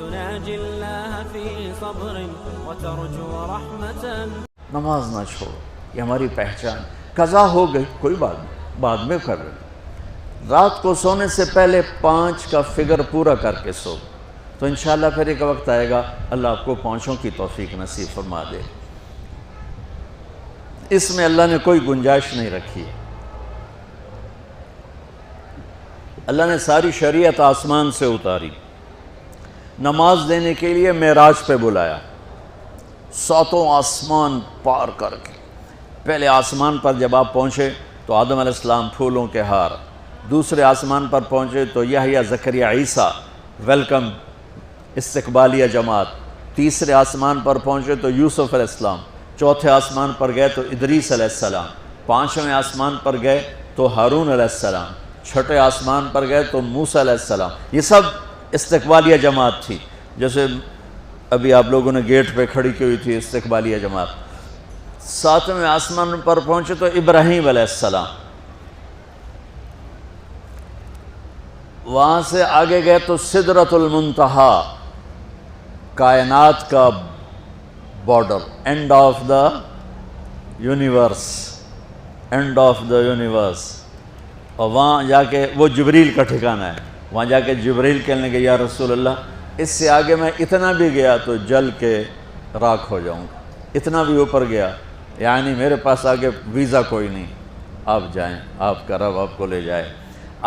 تناجي الله في صبر وترجو رحمة. نماز نہ چھوڑو، یہ ہماری پہچان. قضا ہو گئی کوئی بات نہیں، بعد میں کر لیں. رات کو سونے سے پہلے 5 کا فگر پورا کر کے سو، تو انشاءاللہ پھر ایک وقت آئے گا اللہ آپ کو 5 کی توفیق نصیب فرما دے. اس میں اللہ نے کوئی گنجائش نہیں رکھی ہے. اللہ نے ساری شریعت آسمان سے اتاری، نماز دینے کے لیے معراج پہ بلایا، 7 آسمان پار کر کے. پہلے آسمان پر جب آپ پہنچے تو آدم علیہ السلام پھولوں کے ہار، دوسرے آسمان پر پہنچے تو یحییٰ زکریا عیسیٰ ویلکم استقبالیہ جماعت، تیسرے آسمان پر پہنچے تو یوسف علیہ السلام، چوتھے آسمان پر گئے تو ادریس علیہ السلام، 5ویں آسمان پر گئے تو ہارون علیہ السلام، 6ٹھے آسمان پر گئے تو موسیٰ علیہ السلام. یہ سب استقبالیہ جماعت تھی، جیسے ابھی آپ لوگوں نے گیٹ پہ کھڑی کی ہوئی تھی استقبالیہ جماعت. 7ویں آسمان پر پہنچے تو ابراہیم علیہ السلام. وہاں سے آگے گئے تو سدرۃ المنتہا، کائنات کا border, and of the universe, and of the universe. اور وہاں جا کے وہ جبریل کا ٹھکانہ ہے، وہاں جا کے جبریل کہنے کہ یا رسول اللہ اس سے آگے میں اتنا بھی گیا تو جل کے راکھ ہو جاؤں گا، اتنا بھی اوپر گیا یعنی میرے پاس آگے ویزا کوئی نہیں، آپ جائیں، آپ کا رب آپ کو لے جائے.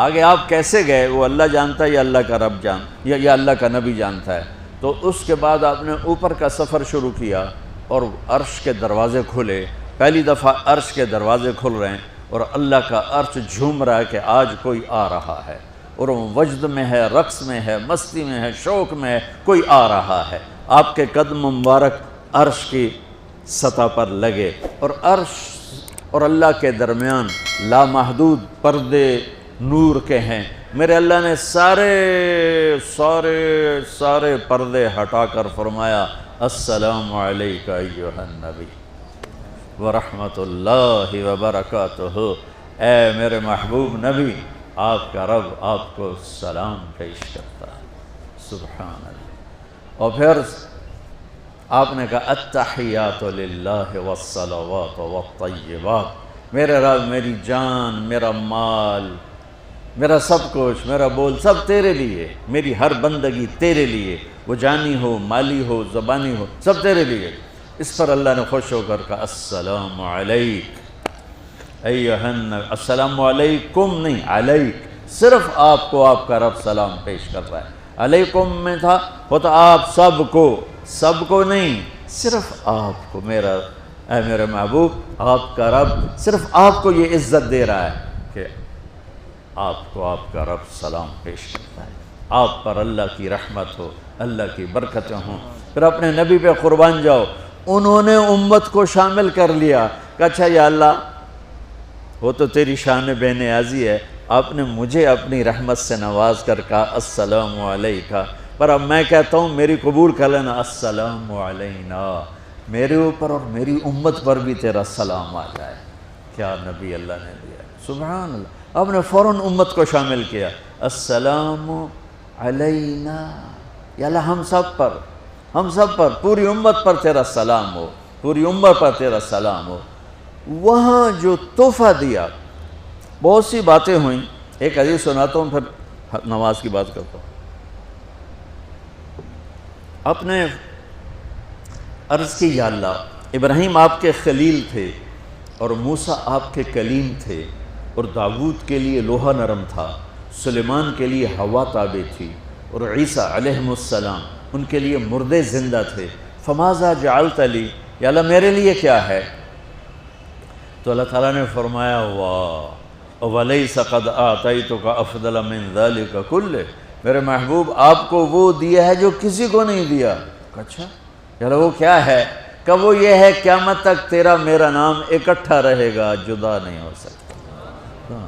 آگے آپ کیسے گئے وہ اللہ جانتا ہے یا اللہ کا رب یا اللہ کا نبی جانتا ہے. تو اس کے بعد آپ نے اوپر کا سفر شروع کیا اور عرش کے دروازے کھلے. پہلی دفعہ عرش کے دروازے کھل رہے ہیں اور اللہ کا عرش جھوم رہا ہے کہ آج کوئی آ رہا ہے، اور وہ وجد میں ہے، رقص میں ہے، مستی میں ہے، شوق میں ہے، کوئی آ رہا ہے. آپ کے قدم مبارک عرش کی سطح پر لگے، اور عرش اور اللہ کے درمیان لامحدود پردے نور کے ہیں. میرے اللہ نے سارے پردے ہٹا کر فرمایا السلام علیکہ ایھا النبی ورحمۃ اللہ وبرکاتہ. اے میرے محبوب نبی، آپ کا رب آپ کو سلام پیش کرتا ہے. سبحان اللہ. اور پھر آپ نے کہا التحیات للہ والصلوات والطیبات. میرے رب، میری جان، میرا مال، میرا سب کچھ، میرا بول سب تیرے لیے، میری ہر بندگی تیرے لیے، وہ جانی ہو، مالی ہو، زبانی ہو، سب تیرے لیے. اس پر اللہ نے خوش ہو کر کہا السلام علیک ایھا النبی. السلام علیکم نہیں، علیک. صرف آپ کو آپ کا رب سلام پیش کر رہا ہے. علیکم میں تھا وہ تو آپ سب کو نہیں، صرف آپ کو. اے میرے محبوب، آپ کا رب صرف آپ کو یہ عزت دے رہا ہے کہ آپ کو آپ کا رب سلام پیش کرتا ہے. آپ پر اللہ کی رحمت ہو، اللہ کی برکتیں ہوں. پھر اپنے نبی پہ قربان جاؤ. انہوں نے امت کو شامل کر لیا کہ اچھا یا اللہ، وہ تو تیری شان بے نیازی ہے، آپ نے مجھے اپنی رحمت سے نواز کر کہا السلام علیکہ، پر اب میں کہتا ہوں میری قبول کر لینا السلام علینا، میرے اوپر اور میری امت پر بھی تیرا سلام آ جائے. کیا نبی اللہ نے دیا، سبحان اللہ. آپ نے فوراً امت کو شامل کیا. السلام علینا، یا اللہ ہم سب پر پوری امت پر تیرا سلام ہو، پوری امت پر تیرا سلام ہو. وہاں جو تحفہ دیا، بہت سی باتیں ہوئیں. ایک حدیث سناتا ہوں پھر نماز کی بات کرتا ہوں. آپ نے عرض کی یا اللہ، ابراہیم آپ کے خلیل تھے اور موسیٰ آپ کے کلیم تھے، اور داؤد کے لیے لوہا نرم تھا، سلیمان کے لیے ہوا تابع تھی، اور عیسیٰ علیہ السلام ان کے لیے مردے زندہ تھے. فماذا جعلت لی، یا اللہ میرے لیے کیا ہے؟ تو اللہ تعالیٰ نے فرمایا واہ وَلَيْسَ قَدْ آتَيْتُكَ أَفْضَلَ مِنْ ذَلِكَ كُلِّهِ. میرے محبوب آپ کو وہ دیا ہے جو کسی کو نہیں دیا. اچھا یا اللہ وہ کیا ہے؟ کہ وہ یہ ہے قیامت تک تیرا میرا نام اکٹھا رہے گا، جدا نہیں ہو سکتا.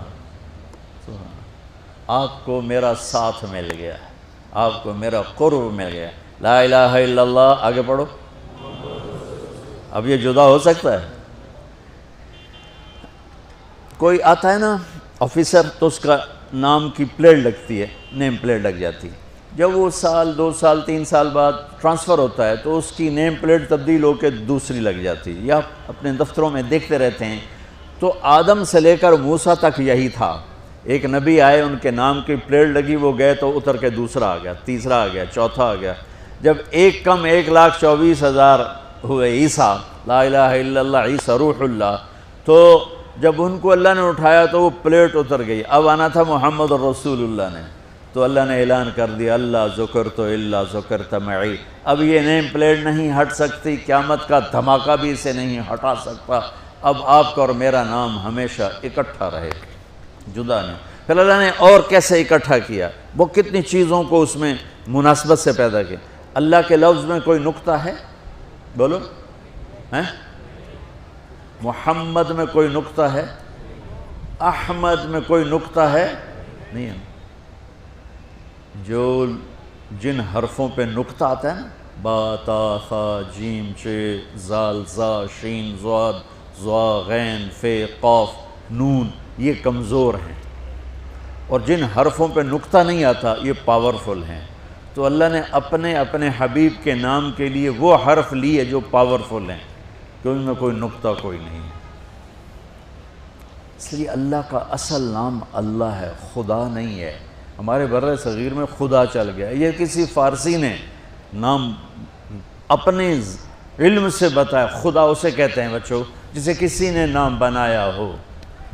آپ کو میرا ساتھ مل گیا، آپ کو میرا قرب مل گیا. لا الہ الا اللہ. آگے پڑھو. اب یہ جدا ہو سکتا ہے؟ کوئی آتا ہے نا آفیسر، تو اس کا نام کی پلیٹ لگتی ہے، نیم پلیٹ لگ جاتی ہے. جب وہ سال 2 سال 3 سال بعد ٹرانسفر ہوتا ہے تو اس کی نیم پلیٹ تبدیل ہو کے دوسری لگ جاتی ہے، یا اپنے دفتروں میں دیکھتے رہتے ہیں۔ تو آدم سے لے کر موسیٰ تک یہی تھا، ایک نبی آئے، ان کے نام کی پلیٹ لگی، وہ گئے تو اتر کے دوسرا آ گیا، تیسرا آ گیا، چوتھا آ گیا۔ جب ایک کم 1,24,000 ہوئے عیسیٰ، لا الہ الا اللہ عیسیٰ روح اللہ، تو جب ان کو اللہ نے اٹھایا تو وہ پلیٹ اتر گئی، اب آنا تھا محمد رسول اللہ نے، تو اللہ نے اعلان کر دیا اللہ ذکرت الا ذکرت معی، اب یہ نیم پلیٹ نہیں ہٹ سکتی، قیامت کا دھماکہ بھی اسے نہیں ہٹا سکتا، اب آپ کا اور میرا نام ہمیشہ اکٹھا رہے، جدا نہیں۔ پھر اللہ نے اور کیسے اکٹھا کیا، وہ کتنی چیزوں کو اس میں مناسبت سے پیدا کیا۔ اللہ کے لفظ میں کوئی نقطہ ہے؟ بولو، ہیں؟ محمد میں کوئی نقطہ ہے؟ احمد میں کوئی نقطہ ہے؟ نہیں ہے۔ جو جن حرفوں پہ نقطہ آتا ہے نا، با تا ثا جیم چ زال زا شین ضاد ضا غین فے قاف نون، یہ کمزور ہیں، اور جن حرفوں پہ نقطہ نہیں آتا یہ پاورفل ہیں۔ تو اللہ نے اپنے حبیب کے نام کے لیے وہ حرف لیے جو پاورفل ہیں، کہ ان میں کوئی نقطہ کوئی نہیں ہے۔ اس لیے اللہ کا اصل نام اللہ ہے، خدا نہیں ہے۔ ہمارے بر صغیر میں خدا چل گیا، یہ کسی فارسی نے نام اپنے علم سے بتایا، خدا اسے کہتے ہیں بچوں جسے کسی نے نام بنایا ہو،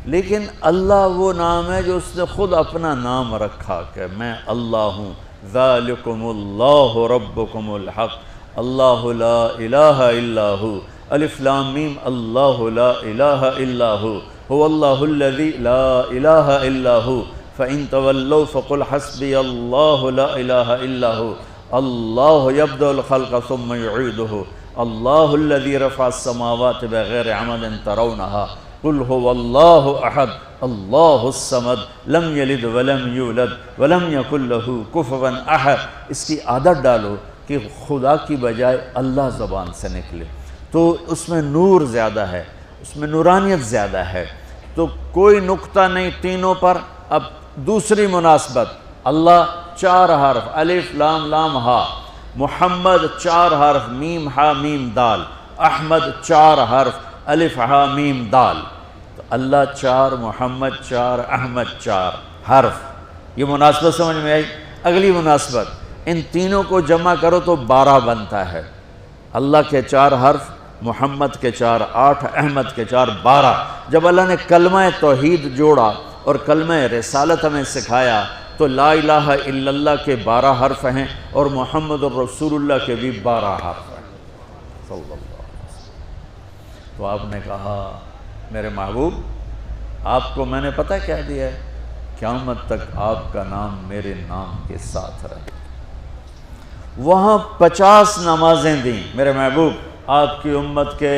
لیکن اللہ وہ نام ہے جو اس نے خود اپنا نام رکھا کہ میں اللہ ہوں، ذالکم اللہ ربکم الحق اللہ لا الہ الا ہو، الف لام میم اللہ لا الہ الا ہو، هو اللہ الذی لا الہ الا ہو، فَإِن تَوَلَّوْا فَقُلْ حَسْبِيَ اللَّهُ لَا إِلَهَ إِلَّا هُوَ اللَّهُ يَبْدَأُ الْخَلْقَ ثُمَّ يُعِيدُهُ اللَّهُ الَّذِي رَفَعَ السَّمَاوَاتِ بِغَيْرِ عَمَدٍ تَرَوْنَهَا قُلْ هُوَ اللَّهُ أَحَدٌ اللَّهُ الصَّمَدُ لَمْ يَلِدْ وَلَمْ يُولَدْ وَلَمْ يَكُنْ لَهُ كُفُوًا أَحَدٌ۔ اس کی عادت ڈالو کہ خدا کی بجائے اللہ زبان سے نکلے، تو اس میں نور زیادہ ہے، اس میں نورانیت زیادہ ہے۔ تو کوئی نقطہ نہیں تینوں پر۔ اب دوسری مناسبت، اللہ 4 حرف الف لام لام ہا، محمد 4 حرف میم ہا میم دال، احمد 4 حرف الف ہا میم دال، تو اللہ 4 محمد 4 احمد 4 حرف، یہ مناسبت سمجھ میں آئی؟ اگلی مناسبت، ان تینوں کو جمع کرو تو 12 بنتا ہے، اللہ کے 4 حرف، محمد کے 4 8، احمد کے 4 12۔ جب اللہ نے کلمہ توحید جوڑا اور کلمہ رسالت ہمیں سکھایا تو لا الہ الا اللہ کے 12 حرف ہیں اور محمد الرسول اللہ کے بھی 12 حرف ہیں صلی اللہ علیہ وسلم۔ تو آپ نے کہا میرے محبوب آپ کو میں نے پتہ کیا دیا ہے، قیامت تک آپ کا نام میرے نام کے ساتھ رہے۔ وہاں 50 نمازیں دیں میرے محبوب، آپ کی امت کے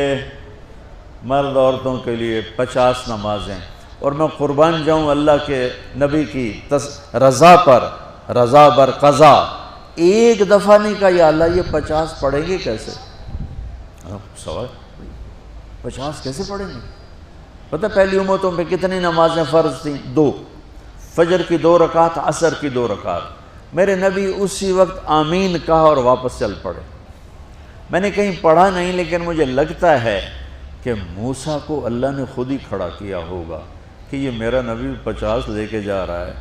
مرد عورتوں کے لیے 50 نمازیں، اور میں قربان جاؤں اللہ کے نبی کی رضا پر، رضا بر قضا، ایک دفعہ نہیں کہا یا اللہ یہ 50 پڑھیں گے کیسے؟ سوال 50 کیسے پڑھیں گے؟ پتہ پہلی امتوں پہ کتنی نمازیں فرض تھیں؟ 2، فجر کی 2 رکعت، عصر کی 2 رکعت۔ میرے نبی اسی وقت آمین کہا اور واپس چل پڑے۔ میں نے کہیں پڑھا نہیں، لیکن مجھے لگتا ہے کہ موسیٰ کو اللہ نے خود ہی کھڑا کیا ہوگا کہ یہ میرا نبی 50 لے کے جا رہا ہے،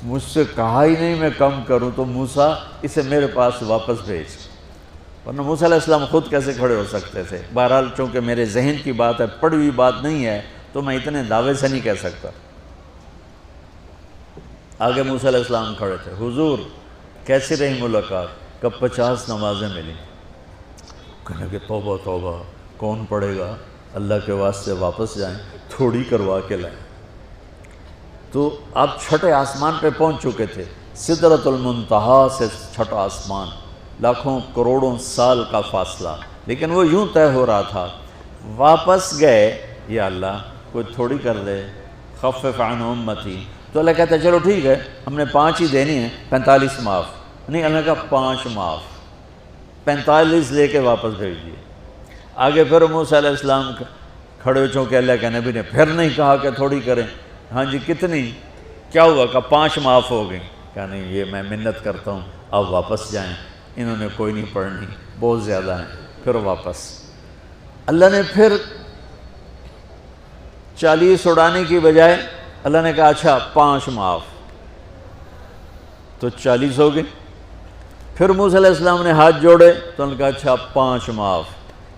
مجھ سے کہا ہی نہیں میں کم کروں، تو موسیٰ اسے میرے پاس واپس بھیج، ورنہ موسیٰ علیہ السلام خود کیسے کھڑے ہو سکتے تھے؟ بہرحال چونکہ میرے ذہن کی بات ہے، پڑھی ہوئی بات نہیں ہے، تو میں اتنے دعوے سے نہیں کہہ سکتا۔ آگے موسیٰ علیہ السلام کھڑے تھے، حضور کیسی رہی ملاقات؟ کب 50 نمازیں ملی؟ کہنے کہ توبہ توبہ، کون پڑھے گا؟ اللہ کے واسطے واپس جائیں، تھوڑی کروا کے لائیں۔ تو آپ چھٹے آسمان پہ پہنچ چکے تھے، سدرۃ المنتہا سے چھٹا آسمان، لاکھوں کروڑوں سال کا فاصلہ، لیکن وہ یوں طے ہو رہا تھا۔ واپس گئے، یا اللہ کوئی تھوڑی کر دے، خفف عن امتی، تو اللہ کہتا ہے چلو ٹھیک ہے، ہم نے 5 ہی دینی ہیں، 45 معاف نہیں، اللہ کا 5 معاف، 45 لے کے واپس بھیج دیے۔ آگے پھر موسیٰ علیہ السلام کھڑے ہو، چونکہ اللہ کے نبی نے پھر نہیں کہا کہ تھوڑی کریں، ہاں جی کتنی، کیا ہوا کہ 5 معاف ہو گئیں، کہا نہیں یہ میں منت کرتا ہوں اب واپس جائیں، انہوں نے کوئی نہیں پڑھنی، بہت زیادہ ہیں، پھر واپس۔ اللہ نے پھر 40 اڑانے کی بجائے اللہ نے کہا اچھا 5 معاف، تو 40 ہو گئے۔ پھر موسیٰ علیہ السلام نے ہاتھ جوڑے تو انہوں نے کہا اچھا 5 معاف،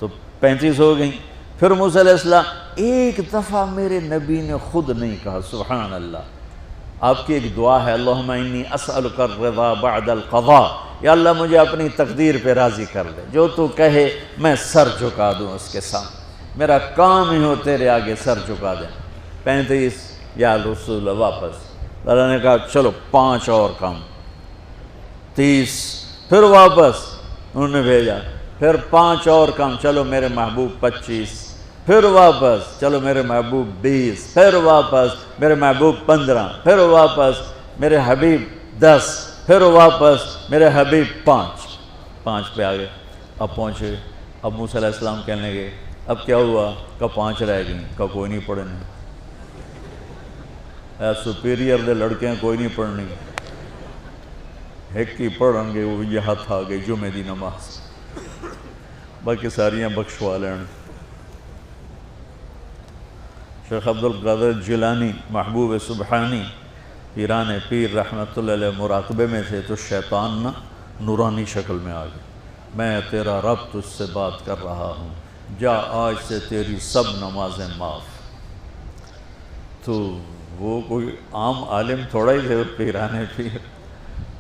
تو 35 ہو گئیں۔ پھر موسیٰ علیہ السلام ایک دفعہ میرے نبی نے خود نہیں کہا، سبحان اللہ، آپ کی ایک دعا ہے اللہم انی اسألک الرضا بعد القضاء، یا اللہ مجھے اپنی تقدیر پہ راضی کر دے، جو تو کہے میں سر جھکا دوں اس کے سامنے، میرا کام ہی ہو تیرے آگے سر جھکا دیں۔ 35 یا رسول اللہ واپس، اللہ نے کہا چلو 5 اور کم، 30، پھر واپس انہوں نے بھیجا، پھر 5 اور کم، چلو میرے محبوب 25، پھر واپس چلو میرے محبوب 20، پھر واپس میرے محبوب 15، پھر واپس میرے حبیب 10، پھر واپس میرے حبیب 5 پہ آگئے۔ اب پہنچے، اب موسیٰ علیہ السلام کہنے لگے اب کیا ہوا؟ کہا 5 رہ گئیں، کہا کوئی نہیں پڑھنی، سپیریئر دے لڑکیاں کوئی نہیں پڑھنی، ایک کی پڑھیں گے وہ یہ ہاتھ آ گئی جمعے دی نماز، باقی ساریاں بخشوا لین۔ شیخ عبدالقادر جیلانی محبوب سبحانی پیران پیر رحمت اللہ علیہ مراقبے میں تھے تو شیطان نا نورانی شکل میں آ گیا، میں تیرا رب تجھ سے بات کر رہا ہوں، جا آج سے تیری سب نمازیں معاف۔ تو وہ کوئی عام عالم تھوڑا ہی تھے، پیران پیر،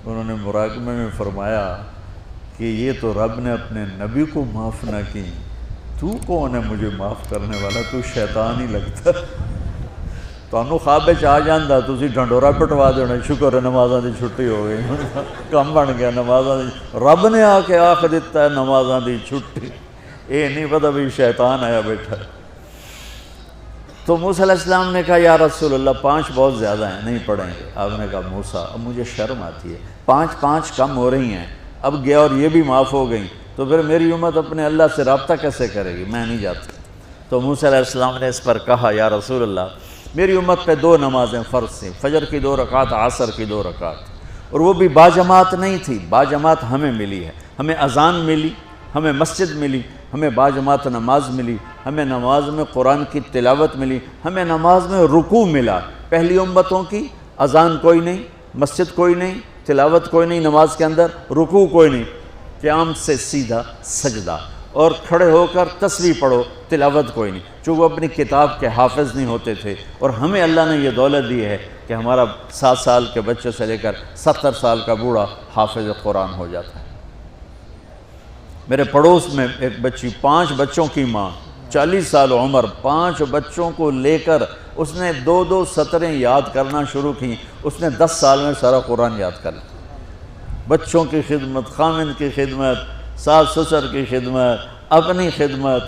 انہوں نے مراقبے میں فرمایا کہ یہ تو رب نے اپنے نبی کو معاف نہ کی، تو کون ہے مجھے معاف کرنے والا؟ تو شیطان ہی لگتا، تانوں خواب وچ آ جاندا تسی ڈھنڈورا پٹوا دینا، شکر ہے نمازاں دی چھٹی ہو گئی، کم بن گیا نمازاں دی، رب نے آ کے آکھ دیتا ہے نمازاں دی چھٹی، یہ نہیں پتہ بھی شیطان آیا بیٹھا۔ تو موسیٰ علیہ السلام نے کہا یا رسول اللہ 5 بہت زیادہ ہیں، نہیں پڑھیں گے۔ آپ نے کہا موسیٰ اب مجھے شرم آتی ہے، 5 کم ہو رہی ہیں، اب گیا اور یہ بھی معاف ہو گئیں تو پھر میری امت اپنے اللہ سے رابطہ کیسے کرے گی؟ میں نہیں جاتا۔ تو موسیٰ علیہ السلام نے اس پر کہا یا رسول اللہ میری امت پہ 2 نمازیں فرض تھیں، فجر کی 2 رکعت، عصر کی 2 رکعت، اور وہ بھی باجماعت نہیں تھی، باجماعت ہمیں ملی ہے، ہمیں اذان ملی، ہمیں مسجد ملی، ہمیں باجماعت نماز ملی، ہمیں نماز میں قرآن کی تلاوت ملی، ہمیں نماز میں رکوع ملا۔ پہلی امتوں کی اذان کوئی نہیں، مسجد کوئی نہیں، تلاوت کوئی نہیں، نماز کے اندر رکوع کوئی نہیں، قیام سے سیدھا سجدہ، اور کھڑے ہو کر تسبیح پڑھو، تلاوت کوئی نہیں، چونکہ وہ اپنی کتاب کے حافظ نہیں ہوتے تھے، اور ہمیں اللہ نے یہ دولت دی ہے کہ ہمارا 7 سال کے بچے سے لے کر 70 سال کا بوڑھا حافظ قرآن ہو جاتا ہے۔ میرے پڑوس میں ایک بچی، 5 بچوں کی ماں، 40 سال عمر، 5 بچوں کو لے کر اس نے 2 سطریں یاد کرنا شروع کی، اس نے 10 سال میں سارا قرآن یاد کر لیا۔ بچوں کی خدمت، خامن کی خدمت، ساس سسر کی خدمت، اپنی خدمت،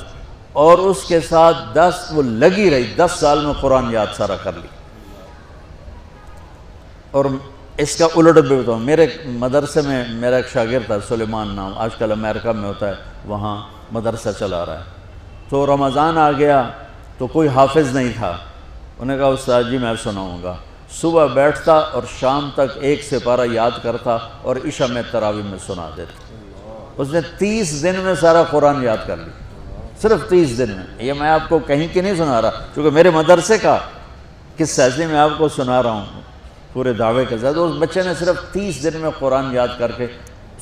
اور اس کے ساتھ 10 وہ لگی رہی، 10 سال میں قرآن یاد سارا کر لی۔ اور اس کا الٹ بھی بتاؤں، میرے مدرسے میں میرا ایک شاگرد تھا سلیمان نام، آج کل امریکہ میں ہوتا ہے، وہاں مدرسہ چلا رہا ہے۔ تو رمضان آ گیا تو کوئی حافظ نہیں تھا، انہوں نے کہا استاد جی میں سناؤں گا۔ صبح بیٹھتا اور شام تک 1 سپارہ یاد کرتا اور عشاء میں تراویح میں سنا دیتا۔ اس نے 30 دن میں سارا قرآن یاد کر لی، صرف 30 دن میں۔ یہ میں آپ کو کہیں کی نہیں سنا رہا، چونکہ میرے مدرسے کا قصہ اس لیے میں آپ کو سنا رہا ہوں پورے دعوے کے ساتھ۔ اس بچے نے صرف 30 دن میں قرآن یاد کر کے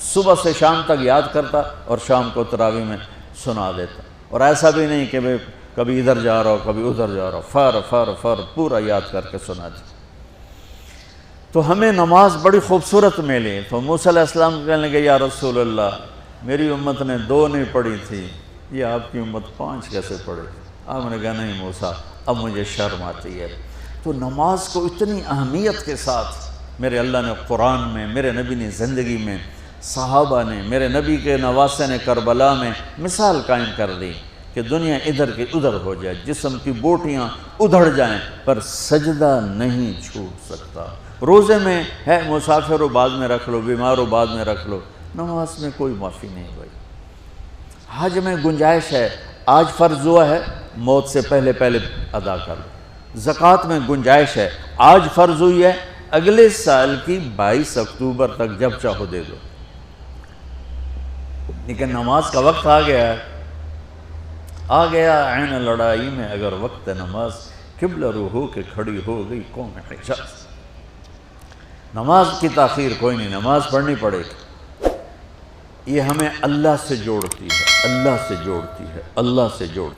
صبح سے شام تک یاد کرتا اور شام کو تراویح میں سنا دیتا، اور ایسا بھی نہیں کہ کبھی ادھر جا رہا ہو کبھی ادھر جا رہا ہو، فر پورا یاد کر کے سنا دیتا۔ تو ہمیں نماز بڑی خوبصورت ملی۔ تو موسیٰ علیہ السلام کہنے لگے یا رسول اللہ میری امت نے 2 نہیں پڑھی تھی، یہ آپ کی امت 5 کیسے پڑھے؟ آپ نے کہا نہیں موسیٰ اب مجھے شرم آتی ہے۔ تو نماز کو اتنی اہمیت کے ساتھ میرے اللہ نے قرآن میں، میرے نبی نے زندگی میں، صحابہ نے، میرے نبی کے نواسے نے کربلا میں مثال قائم کر دی کہ دنیا ادھر کی ادھر ہو جائے، جسم کی بوٹیاں ادھڑ جائیں پر سجدہ نہیں چھوٹ سکتا۔ روزے میں ہے مسافر ہو بعد میں رکھ لو، بیمار ہو بعد میں رکھ لو، نماز میں کوئی معافی نہیں ہوئی۔ حج میں گنجائش ہے، آج فرض ہوا ہے موت سے پہلے ادا کر لو۔ زکوٰۃ میں گنجائش ہے، آج فرض ہوئی ہے اگلے سال کی 22 اکتوبر تک جب چاہو دے دو، لیکن نماز کا وقت آ گیا ہے، آ گیا عین لڑائی میں اگر وقت نماز، قبلہ رو ہو کے کھڑی ہو گئی قوم حجاز۔ نماز کی تاخیر کوئی نہیں، نماز پڑھنی پڑے گی، یہ ہمیں اللہ سے جوڑتی ہے، اللہ سے جوڑتی ہے، اللہ سے جوڑتی ہے۔